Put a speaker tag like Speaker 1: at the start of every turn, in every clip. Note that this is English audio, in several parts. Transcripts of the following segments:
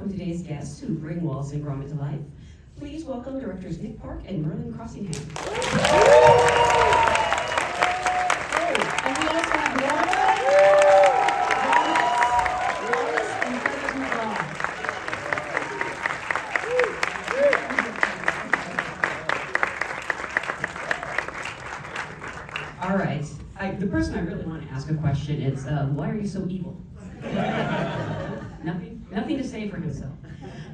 Speaker 1: Today's guests who bring Wallace and Gromit to life. Please welcome directors Nick Park and Merlin Crossingham. And we also have Wallace and All right. The person I really want to ask a question is, why are you so evil? Nothing to say for himself.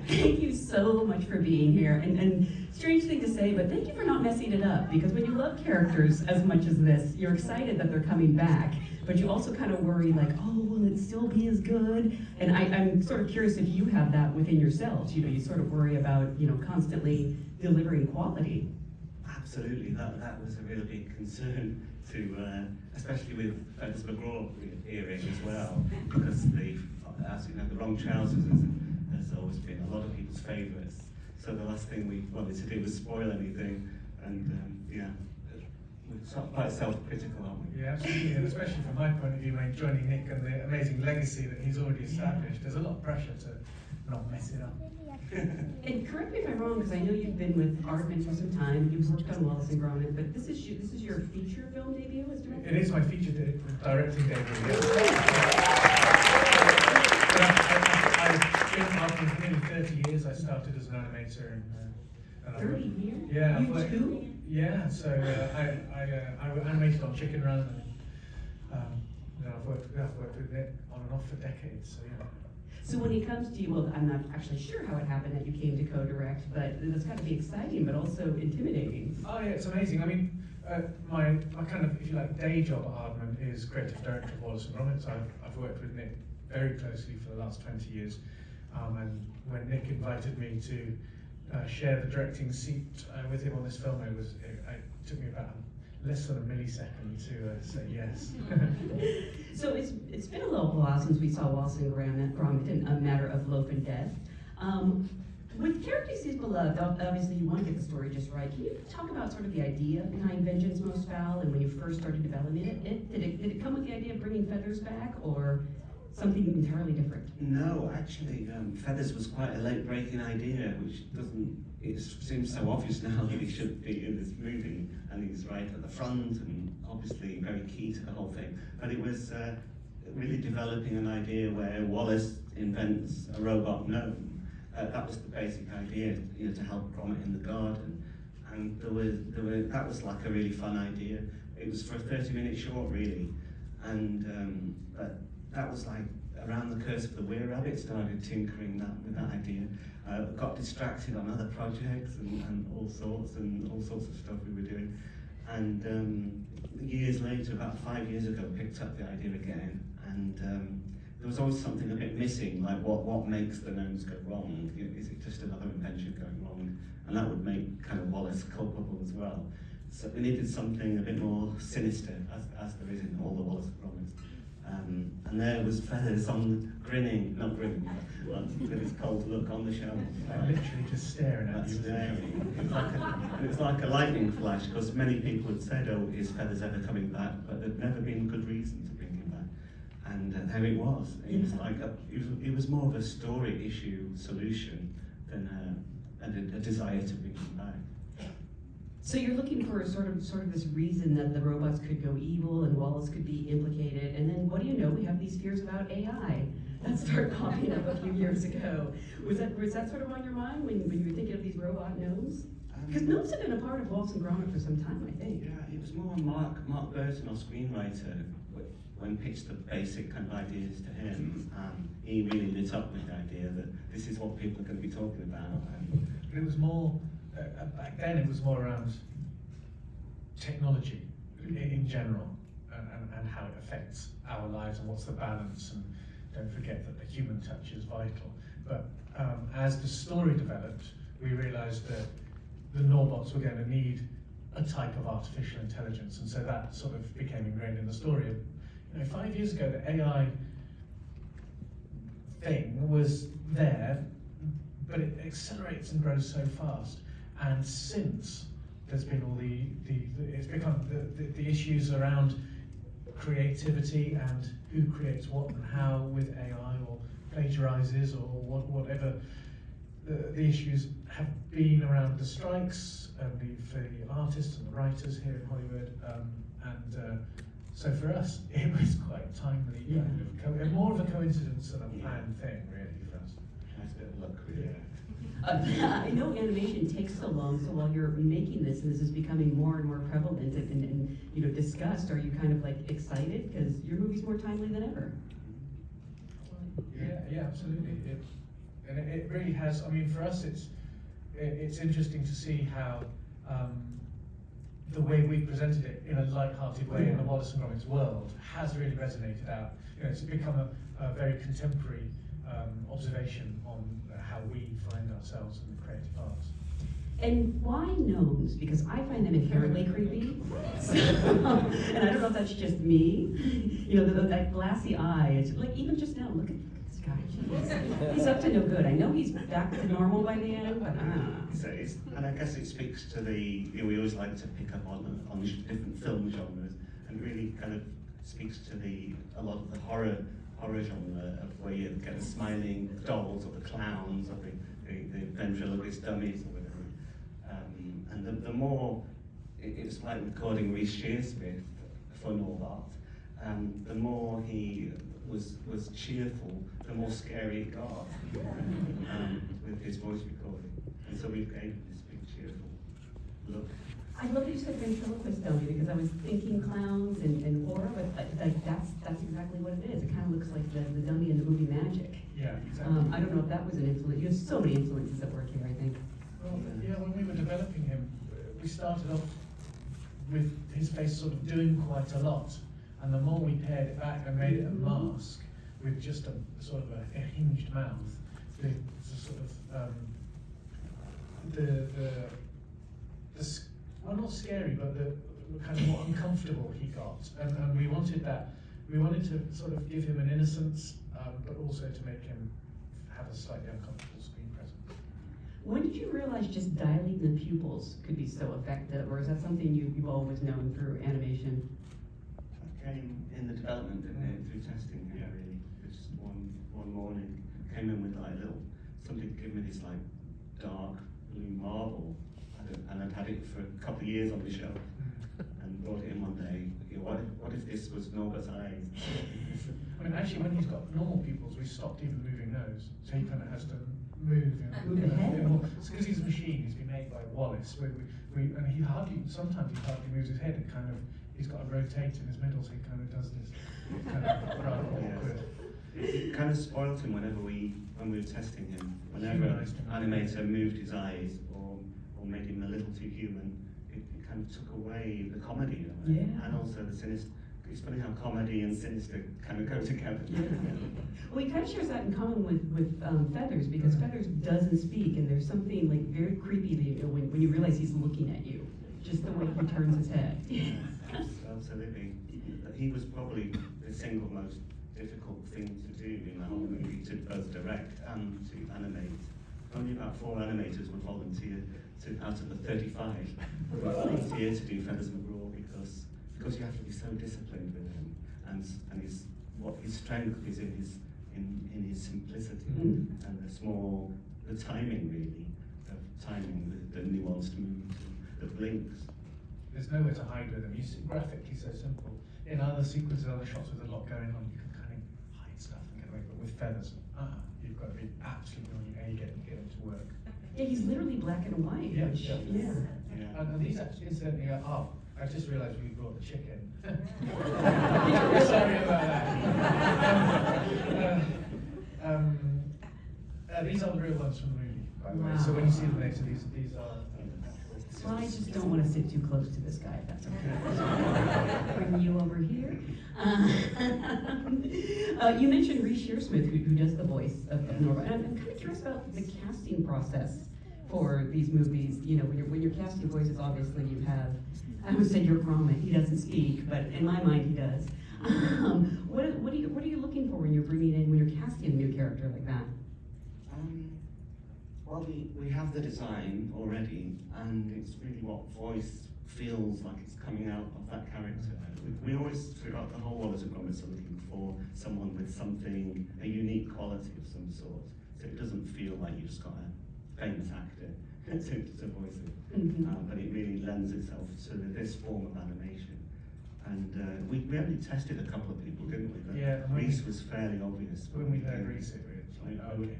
Speaker 1: Thank you so much for being here. And strange thing to say, but thank you for not messing it up, because when you love characters as much as this, you're excited that they're coming back, but you also kind of worry like, oh, will it still be as good? And I'm sort of curious if you have that within yourselves. You sort of worry about, constantly delivering quality.
Speaker 2: Absolutely, that was a really big concern to, especially with Feathers McGraw appearing as well, because as you know, the wrong trousers has always been a lot of people's favourites. So the last thing we wanted to do was spoil anything, and we're quite self-critical, aren't we?
Speaker 3: Yeah, absolutely, and especially from my point of view, when joining Nick and the amazing legacy that he's already established, there's a lot of pressure to not mess it up.
Speaker 1: And correct me if I'm wrong, because I know you've been with Aardman for some time. You've worked on Wallace and Gromit, but this is your feature film debut as director?
Speaker 3: It is my feature directing debut. I've been after nearly 30 years. I started as an animator. And
Speaker 1: 30 years?
Speaker 3: Yeah.
Speaker 1: You too?
Speaker 3: Yeah. So I animated on Chicken Run, and I've worked with Nick on and off for decades. So yeah.
Speaker 1: So when he comes to you, well, I'm not actually sure how it happened that you came to co-direct, but that's got to be exciting, but also intimidating.
Speaker 3: Oh yeah, it's amazing. I mean, my kind of, if you like, day job at Aardman is creative director of Wallace and Gromit. So I've worked with Nick very closely for the last 20 years. And when Nick invited me to share the directing seat with him on this film, it took me about less than a millisecond to say yes.
Speaker 1: So it's been a little while since we saw Wallace and Gromit in A Matter of Loaf and Death. With characters he's beloved, obviously you want to get the story just right. Can you talk about sort of the idea behind Vengeance Most Foul and when you first started developing it? Did it come with the idea of bringing Feathers back, or something entirely different?
Speaker 2: No, actually, Feathers was quite a late-breaking idea, which it seems so obvious now that he should be in this movie, and he's right at the front, and obviously very key to the whole thing. But it was really developing an idea where Wallace invents a robot gnome. That was the basic idea, to help Gromit in the garden. And that was like a really fun idea. It was for a 30-minute short, really, and that was like around the curse of the Weir Rabbit. Started tinkering with that idea. Got distracted on other projects and all sorts of stuff we were doing. And years later, about 5 years ago, picked up the idea again. And there was always something a bit missing, like what makes the gnomes go wrong? Is it just another invention going wrong? And that would make kind of Wallace culpable as well. So we needed something a bit more sinister, as there is in all the Wallace Gromits. And there was Feathers not grinning, but with his cold look on the shelf.
Speaker 3: Literally just staring at you.
Speaker 2: It was like a lightning flash, because many people had said, oh, is Feathers ever coming back? But there'd never been good reason to bring him back. And there it was. It was like it was more of a story issue solution than a desire to bring him back.
Speaker 1: So you're looking for sort of this reason that the robots could go evil and Wallace could be implicated, and then what do you know? We have these fears about AI that started popping up a few years ago. Was that sort of on your mind when you were thinking of these robot gnomes? Because gnomes have been a part of Wallace and Gromit for some time, I think.
Speaker 2: Yeah, it was more Mark Burton, our screenwriter, when pitched the basic kind of ideas to him. He really lit up with the idea that this is what people are going to be talking about.
Speaker 3: But it was more. Back then it was more around technology in general and how it affects our lives and what's the balance, and don't forget that the human touch is vital. But as the story developed, we realised that the Norbots were going to need a type of artificial intelligence, and so that sort of became ingrained in the story. 5 years ago the AI thing was there, but it accelerates and grows so fast. And since there's been all it's become the issues around creativity and who creates what and how with AI, or plagiarizes or whatever the issues have been around the strikes and for the artists and the writers here in Hollywood. So for us, it was quite timely, and more of a coincidence than a planned thing, really, for us.
Speaker 2: Nice bit of luck, really.
Speaker 1: I know animation takes so long, so while you're making this and this is becoming more and more prevalent and discussed, are you kind of like excited because your movie's more timely than ever?
Speaker 3: Yeah, absolutely. It really has. I mean, for us, it's interesting to see how the way we presented it in a light-hearted way in the Wallace and Gromit's world has really resonated out. It's become a very contemporary observation on how we find ourselves in the creative arts.
Speaker 1: And why gnomes? Because I find them inherently creepy. So, and I don't know if that's just me. That glassy eye. It's like even just now, look at this guy. Jeez. He's up to no good. I know he's back to normal by the end, but
Speaker 2: and I guess it speaks to we always like to pick up on different film genres, and really kind of speaks to a lot of the horror genre of where you get the smiling dolls or the clowns or the ventriloquist dummies or whatever. And the more it's like recording Reece Shearsmith for Norbart, the more he was cheerful, the more scary it got with his voice recording. And so we gave him this big cheerful look.
Speaker 1: I love that you said ventriloquist dummy because I was thinking clowns and horror, but that's exactly what it is. It kind of looks like the dummy in the movie Magic.
Speaker 3: Yeah, exactly.
Speaker 1: I don't know if that was an influence. You have so many influences at work here, I think.
Speaker 3: Well, yeah, when we were developing him, we started off with his face sort of doing quite a lot, and the more we pared it back and made it a mask with just a sort of a hinged mouth, the sort of well, not scary, but the kind of more uncomfortable he got, and we wanted that. We wanted to sort of give him an innocence, but also to make him have a slightly uncomfortable screen presence.
Speaker 1: When did you realize just dilating the pupils could be so effective, or is that something you've always known through animation?
Speaker 2: That came in the development, didn't it, through testing, really. Just one morning, came in with like somebody gave me this like dark blue marble, and I'd had it for a couple of years on the shelf, and brought it in one day. What if this was Norbert's eyes?
Speaker 3: I mean, actually, when he's got normal pupils, we stopped even moving those, so he kind of has to move.
Speaker 1: Move the head?
Speaker 3: It's because he's a machine. He's been made by Wallace. And sometimes he hardly moves his head. He's got to rotate in his middle, so he kind of does this kind of rather awkward.
Speaker 2: It kind of spoiled him when we were testing him. Whenever an animator moved his eyes or made him a little too human, it kind of took away the comedy in a way.
Speaker 1: Yeah.
Speaker 2: And also the sinister. It's funny how comedy and sinister kind of go together.
Speaker 1: Yeah. Well, he kind of shares that in common with Feathers, because Feathers doesn't speak, and there's something like very creepy when you realize he's looking at you, just the way he turns his head.
Speaker 2: Absolutely. He was probably the single most difficult thing to do in the whole movie, to both direct and to animate. Only about 4 animators would volunteer out of the 35 would volunteer to do Feathers McGraw because you have to be so disciplined with him, and his strength is in his simplicity and the timing really of timing the nuanced moves, the blinks.
Speaker 3: There's nowhere to hide with him. Graphically so simple. In other sequences, other shots with a lot going on, you can kind of hide stuff and get away. But with Feathers, you've got to be absolutely on your A game to get him to work.
Speaker 1: Yeah, he's literally black and white.
Speaker 3: Yeah,
Speaker 1: which,
Speaker 3: yeah. And these actually incidentally are. I just realised we brought the chicken. Sorry about that. These are the real ones from the movie, by the way. So when you see them later, these are.
Speaker 1: Well, I just don't want to sit too close to this guy, if that's okay. Bring you over here. You mentioned Reece Shearsmith, who does the voice of Norbert. And I'm kind of curious about the casting process for these movies. You know, when you're casting voices, obviously you have, I would say you're Gromit. He doesn't speak, but in my mind he does. What are you looking for when you're casting a new character like that?
Speaker 2: Well, we have the design already, and it's really what voice feels like it's coming out of that character. We always, throughout the whole Wallace and Gromit, are looking for someone with something, a unique quality of some sort. So it doesn't feel like you've just got a famous actor to voice it. But it really lends itself to this form of animation. And we only tested a couple of people, didn't we? But
Speaker 3: Yeah, and
Speaker 2: Reese was fairly obvious.
Speaker 3: When we heard Reese, it was like, okay,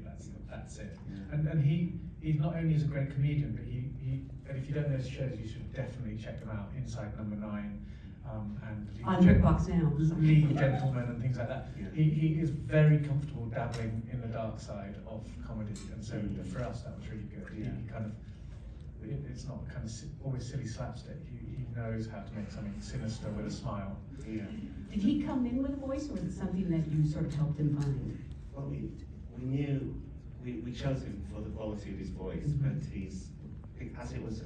Speaker 3: that's it.
Speaker 2: Yeah.
Speaker 3: And he not only is a great comedian, but and if you don't know his shows, you should definitely check them out. Inside Number 9, and
Speaker 1: On BritBox now.
Speaker 3: League of Gentlemen and things like that.
Speaker 2: Yeah.
Speaker 3: He is very comfortable dabbling in the dark side of comedy, and so for us that was really good.
Speaker 2: Yeah.
Speaker 3: He kind of, it's not kind of always silly slapstick. He knows how to make something sinister with a smile.
Speaker 2: Yeah.
Speaker 1: Did he come in with a voice, or was it something that you sort of helped him find?
Speaker 2: Well, we knew we chose him for the quality of his voice, but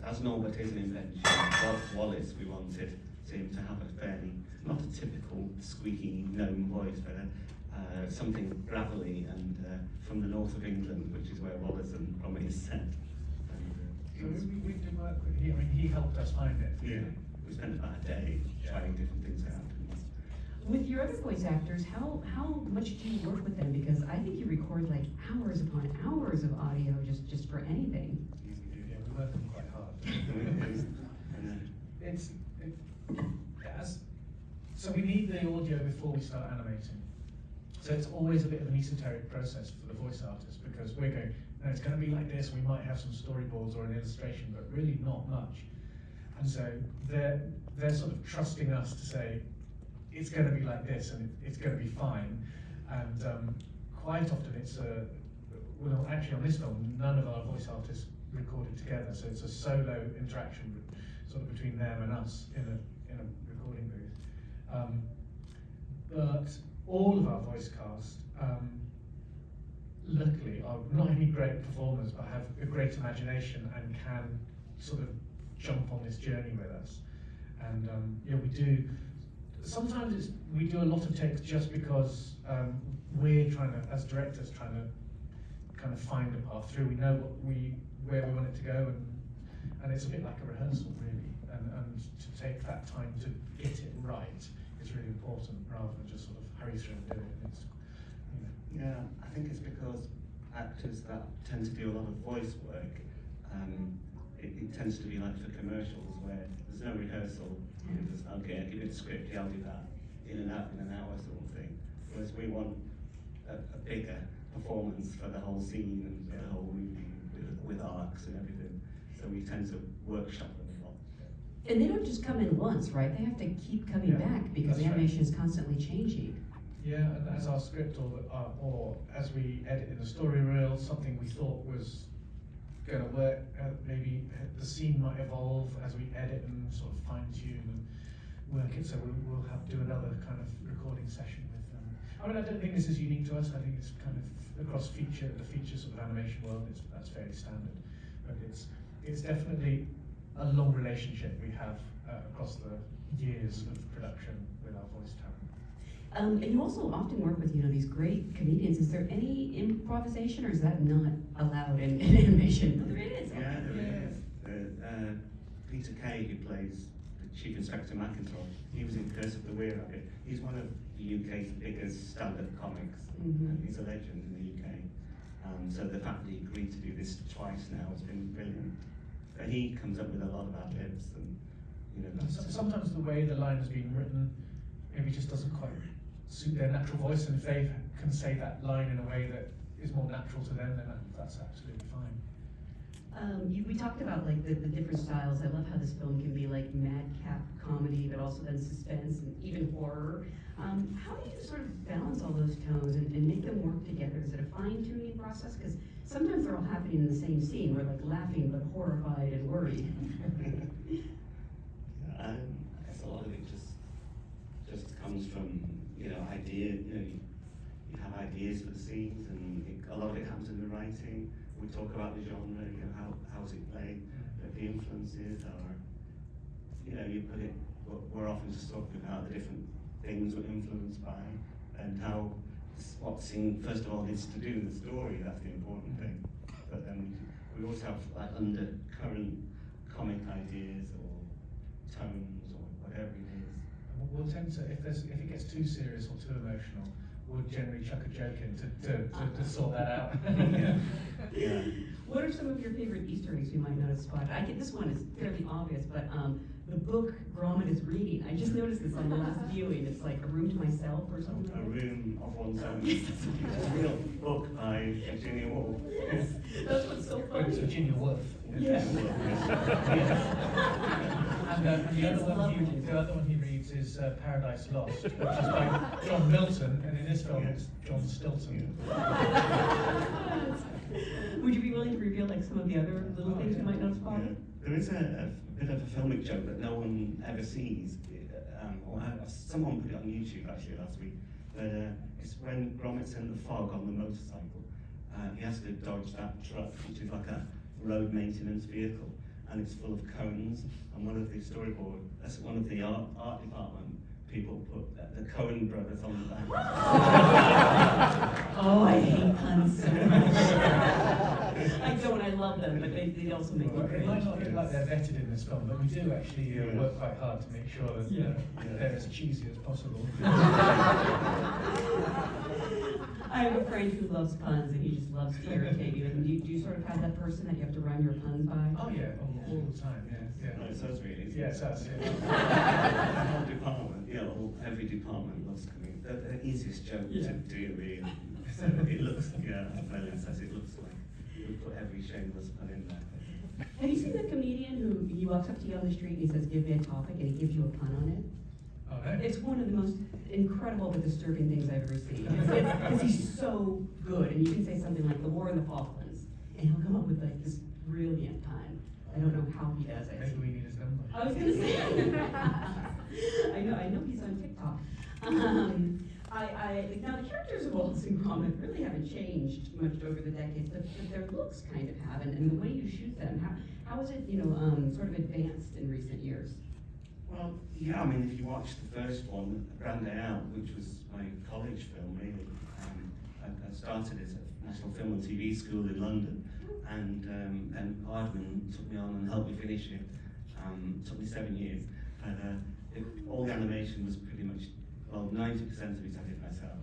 Speaker 2: as Norbert is an invention, Wallace, we wanted him to have a fairly, not a typical squeaky gnome voice, but something gravelly and from the north of England, which is where Wallace and Gromit is set.
Speaker 3: So we did work with him. I mean, he helped us find it.
Speaker 2: Yeah, we spent about a day trying different things out.
Speaker 1: With your other voice actors, how much do you work with them? Because I think you record like hours upon hours of audio just for anything.
Speaker 3: Yeah, we work them quite hard. So we need the audio before we start animating. So it's always a bit of an esoteric process for the voice artist, because we're going, no, it's going to be like this. We might have some storyboards or an illustration, but really not much. And so they're sort of trusting us to say, it's going to be like this and it's going to be fine. And quite often it's well, actually on this film, none of our voice artists recorded together, so it's a solo interaction sort of between them and us in a recording booth. But all of our voice cast, luckily, are not only great performers, but have a great imagination and can sort of jump on this journey with us. And yeah, we do. Sometimes we do a lot of takes just because we're trying to, as directors, trying to kind of find a path through. We know where we want it to go, and it's a bit like a rehearsal, really. And to take that time to get it right is really important, rather than just sort of hurry through and do it. And it's, you know.
Speaker 2: Yeah, I think it's because actors that tend to do a lot of voice work, it tends to be like for commercials where there's no rehearsal. You just, okay, I'll give you the script, yeah, I'll do that in an hour sort of thing. Whereas we want a bigger performance for the whole scene and the whole movie with arcs and everything. So we tend to workshop them a lot.
Speaker 1: And they don't just come in once, right? They have to keep coming back because the animation is constantly changing.
Speaker 3: Yeah, and as our script or as we edit in the story reel, something we thought was going to work, maybe the scene might evolve as we edit and sort of fine tune and work it, so we'll have to do another kind of recording session with them. I mean, I don't think this is unique to us. I think it's kind of across the feature sort of animation world, that's fairly standard. But it's definitely a long relationship we have across the years of production with our voice talent.
Speaker 1: And you also often work with, these great comedians. Is there any improvisation, or is that not allowed in animation? There is.
Speaker 2: Yeah, there is. Peter Kay, who plays the Chief Inspector McIntosh, he was in Curse of the Were-Rabbit. He's one of the UK's biggest stand-up comics, and he's a legend in the UK. So the fact that he agreed to do this twice now has been brilliant. But he comes up with a lot of ad-libs, and
Speaker 3: sometimes the way the line has been written maybe just doesn't quite suit their natural voice, and if they can say that line in a way that is more natural to them, then that's absolutely fine.
Speaker 1: We talked about like the different styles. I love how this film can be like madcap comedy, but also then suspense and even horror. How do you sort of balance all those tones and make them work together? Is it a fine-tuning process? Because sometimes they're all happening in the same scene. We're like laughing but horrified and worried.
Speaker 2: I guess a lot of it just comes from idea. You have ideas for the scenes, and a lot of it happens in the writing. We talk about the genre, how's it played, the influences are, you put it. We're often just talking about the different things we're influenced by, and how what scene first of all needs to do with the story. That's the important thing. But then we also have like undercurrent comic ideas or tones or whatever it is.
Speaker 3: We'll tend to, if it gets too serious or too emotional, we'll generally chuck a joke in to sort that out.
Speaker 2: Yeah.
Speaker 1: What are some of your favorite Easter eggs you might notice spotted? This one is fairly obvious, but the book Gromit is reading. I just noticed this on the last viewing. It's like A Room to Myself or something
Speaker 2: A
Speaker 1: like that.
Speaker 2: Room of One's Own. It's a real book by Virginia Woolf.
Speaker 1: That's what's so
Speaker 3: But it's
Speaker 1: funny.
Speaker 3: Virginia Woolf.
Speaker 1: Yeah.
Speaker 3: And the other one he reads is Paradise Lost, which is by John Milton, and in this film it's John Stilton.
Speaker 1: Would you be willing to reveal like some of the other little things you might not have spotted?
Speaker 2: There is a bit of a filmic joke that no one ever sees. Someone put it on YouTube actually last week. But it's when Gromit's in the fog on the motorcycle. He has to dodge that truck, which is like a road maintenance vehicle, and it's full of cones. And one of the art department people put the Coen brothers on the back.
Speaker 1: Oh, I hate puns so much. I don't, I love them, but they also make me
Speaker 3: It might
Speaker 1: cringe.
Speaker 3: not look like they're vetted in this film, but we do actually work quite hard to make sure that they're as cheesy as possible.
Speaker 1: I have a friend who loves puns and he just loves to irritate you. And do you sort of have that person that you have to run your puns by?
Speaker 3: Oh yeah, all the time, yeah.
Speaker 2: No, it's us really.
Speaker 3: Yeah, it's us, yeah.
Speaker 2: The whole department, every department loves coming. The easiest joke to do, really. It looks, Merlin says it looks like we put every shameless pun in there.
Speaker 1: Have you seen the comedian who he walks up to you on the street and he says, "Give me a topic," and he gives you a pun on it?
Speaker 3: Oh, no?
Speaker 1: It's one of the most incredible but disturbing things I've ever seen. Because he's so good, and you can say something like the war in the Falklands, and he'll come up with like this brilliant pun. I don't know how he does it.
Speaker 3: Maybe we need his number.
Speaker 1: I was gonna say. I know he's on TikTok. Now the characters of Wallace and Gromit really haven't changed much over the decades, but their looks kind of have, and the way you shoot them. How is it, sort of advanced in recent years?
Speaker 2: Well, yeah, I mean, if you watch the first one, Grand Out, which was my college film, really, I started it at National Film and TV School in London, and Hardman took me on and helped me finish it. Took me 7 years, and all the animation was pretty much, 90% of it I did myself,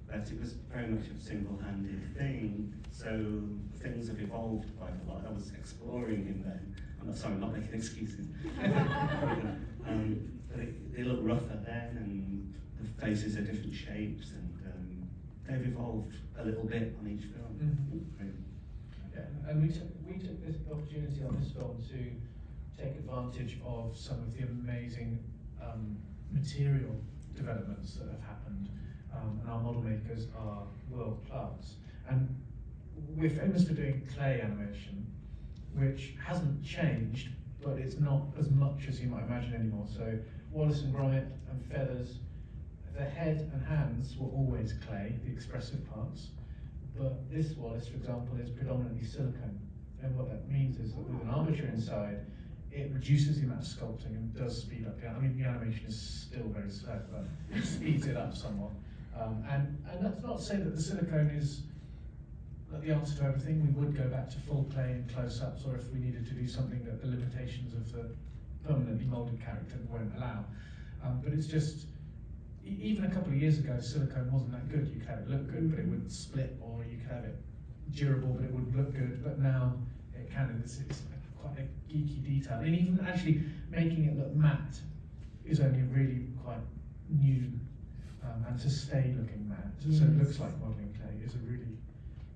Speaker 2: but it was very much a single-handed thing, so things have evolved quite a lot. I was exploring in then. I'm not making excuses. They look rougher then, and the faces are different shapes, and they've evolved a little bit on each film.
Speaker 3: Mm-hmm. Yeah, and we took this opportunity on this film to take advantage of some of the amazing material developments that have happened, and our model makers are world class. And we're famous for doing clay animation, which hasn't changed, but it's not as much as you might imagine anymore. So Wallace and Gromit and Feathers, the head and hands were always clay, the expressive parts, but this Wallace, for example, is predominantly silicone. And what that means is that with an armature inside, it reduces the amount of sculpting and does speed up the animation is still very slow, but it speeds it up somewhat. And that's not to say that the silicone is the answer to everything. We would go back to full play and close-ups, or if we needed to do something that the limitations of the permanently molded character won't allow. But it's just, even a couple of years ago, silicone wasn't that good. You could have it look good, but it would split, or you could have it durable, but it wouldn't look good. But now it can, and it's quite a geeky detail. And even actually making it look matte is only really quite new, and to stay looking matte, so it looks like modelling clay, is a really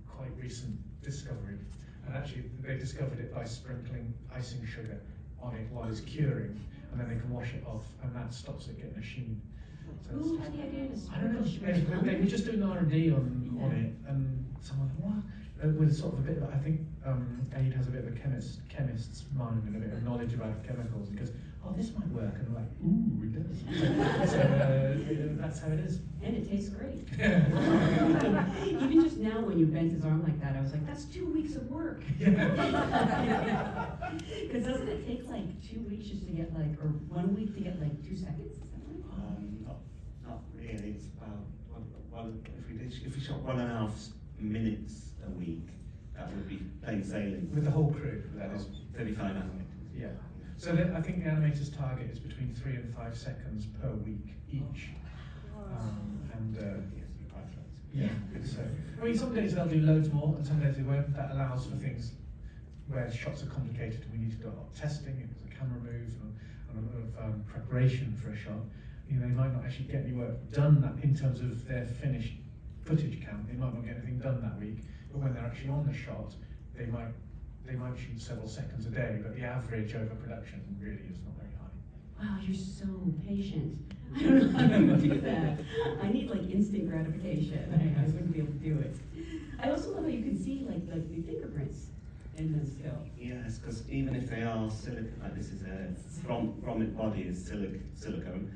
Speaker 3: quite recent discovery. And actually, they discovered it by sprinkling icing sugar on it while it's curing, and then they can wash it off, and that stops it getting a sheen. So
Speaker 1: Who had the idea to
Speaker 3: I don't know.
Speaker 1: sprinkle sugar?
Speaker 3: They were just doing R&D on it, and someone thought, what? With sort of a bit of, I think Aid has a bit of a chemist's mind and a bit of knowledge about chemicals, and goes, oh, this might work, and we're like, ooh, it does. So that's how it is.
Speaker 1: And it tastes great. Even just now when you bent his arm like that, I was like, that's 2 weeks of work. Because doesn't it take like 2 weeks just to get like, or 1 week to get like 2 seconds? Is that right?
Speaker 2: Not really. It's about if we shot 1.5 minutes a week, that would be plain sailing.
Speaker 3: With the whole crew, that is.
Speaker 2: 35 animators.
Speaker 3: Yeah. So I think the animator's target is between 3 and 5 seconds per week each.
Speaker 2: Yes, you're quite right.
Speaker 3: Yeah, so, I mean, some days they'll do loads more, and some days they won't. That allows for things where shots are complicated and we need to do a lot of testing, if there's a camera move, and a lot of preparation for a shot. You know, they might not actually get any work done that in terms of their finished footage count. They might not get anything done that week, but when they're actually on the shot, they might shoot several seconds a day, but the average over production really is not very high.
Speaker 1: Wow, you're so patient. I don't know how you do that. I need like instant gratification. I wouldn't be able to do it. I also love how you can see like the fingerprints in them still.
Speaker 2: Yes, because even if they are silicone, like this is a gromit body is silicone,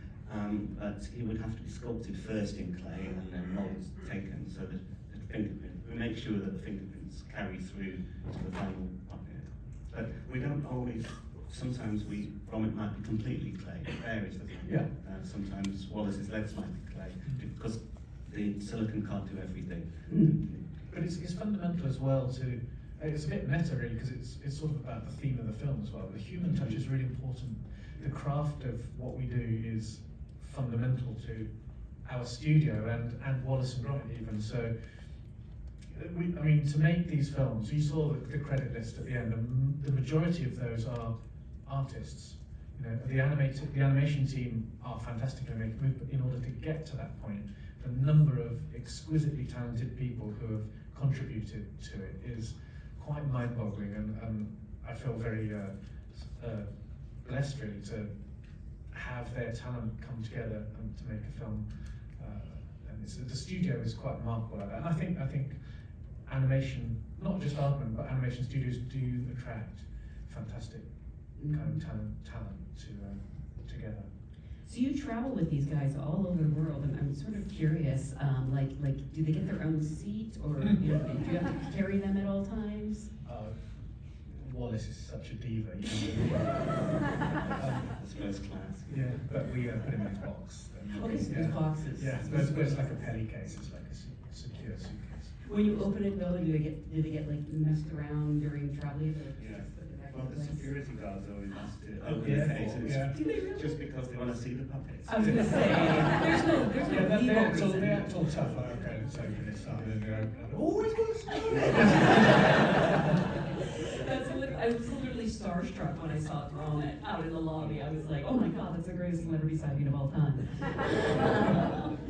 Speaker 2: but it would have to be sculpted first in clay and then molds taken so that the fingerprint, we make sure that the fingerprints carry through to the final object. But we don't always, sometimes gromit might be completely clay, it varies, doesn't it?
Speaker 3: Yeah.
Speaker 2: Sometimes Wallace's legs might be clay because the silicone can't do everything.
Speaker 3: But it's fundamental as well to, it's a bit meta really, because it's sort of about the theme of the film as well. The human touch is really important. The craft of what we do is fundamental to our studio and Wallace and Gromit even. So, I mean, to make these films, you saw the credit list at the end, and the majority of those are artists. You know, the animation team are fantastic at making movies, but in order to get to that point, the number of exquisitely talented people who have contributed to it is quite mind-boggling, and I feel very blessed really to have their talent come together and to make a film. And the studio is quite remarkable at that. And I think animation, not just Aardman, but animation studios do attract fantastic kind of talent to together.
Speaker 1: So you travel with these guys all over the world, and I'm sort of curious, like, do they get their own seat, or you know, do you have to carry them at all times?
Speaker 3: Wallace is such a diva, you know.
Speaker 2: That's first class.
Speaker 3: Yeah, but we put him in a box.
Speaker 1: Okay, so there's boxes.
Speaker 3: Yeah, but it's like a pelly case. It's like a secure suitcase.
Speaker 1: When you open it though, do they get like messed around during traveling?
Speaker 2: Yeah. Well, the security guards always ask to
Speaker 3: Oh,
Speaker 2: open
Speaker 3: yeah,
Speaker 2: the cases
Speaker 3: yeah.
Speaker 1: Do they really?
Speaker 2: just because they want to see the puppets.
Speaker 1: I was gonna say, there's no
Speaker 3: Yeah,
Speaker 1: legal
Speaker 3: they're
Speaker 1: reason.
Speaker 3: all tough. Like, okay, let's open this up, and then they're open. Oh, it's
Speaker 1: I was literally starstruck when I saw it thrown out in the lobby. I was like, oh my god, that's the greatest celebrity sighting of all time.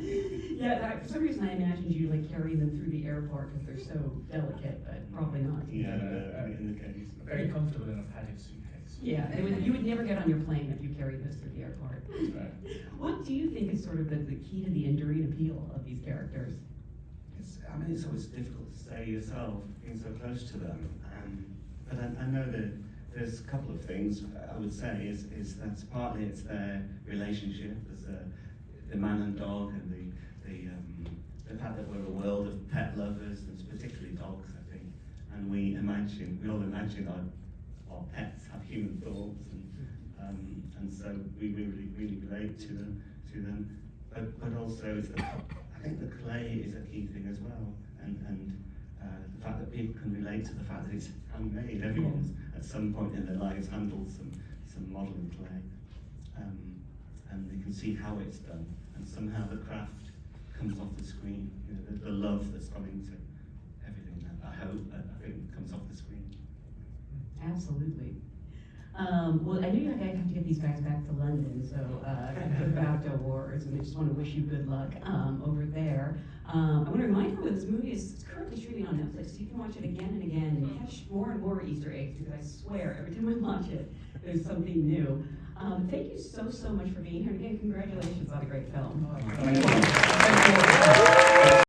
Speaker 1: Yeah, for some reason I imagined you like carrying them through the airport because they're so delicate, but probably not.
Speaker 2: Yeah, in the case.
Speaker 3: very comfortable in a padded suitcase.
Speaker 1: Yeah, you would never get on your plane if you carried this through the airport.
Speaker 3: That's right.
Speaker 1: What do you think is sort of the key to the enduring appeal of these characters?
Speaker 2: It's always difficult to say yourself, being so close to them. But I know that there's a couple of things I would say is that partly it's their relationship as the man and dog, and the fact that we're a world of pet lovers, and particularly dogs, I think. And we all imagine our pets have human thoughts, and so we really relate to them. But also, I think the clay is a key thing as well, and the fact that people can relate to the fact that it's handmade. Everyone's at some point in their lives handled some modelling clay, and they can see how it's done, and somehow the craft comes off the screen. You know, the love that's gone into everything. I think comes off the screen.
Speaker 1: Absolutely. Well, I know you have to get these guys back to London, so for the BAFTA Awards, and I just want to wish you good luck over there. I want to remind everyone this movie is currently streaming on Netflix, so you can watch it again and again and catch more and more Easter eggs, because I swear every time I watch it, there's something new. Thank you so much for being here, and again, congratulations on a great film.
Speaker 3: Oh,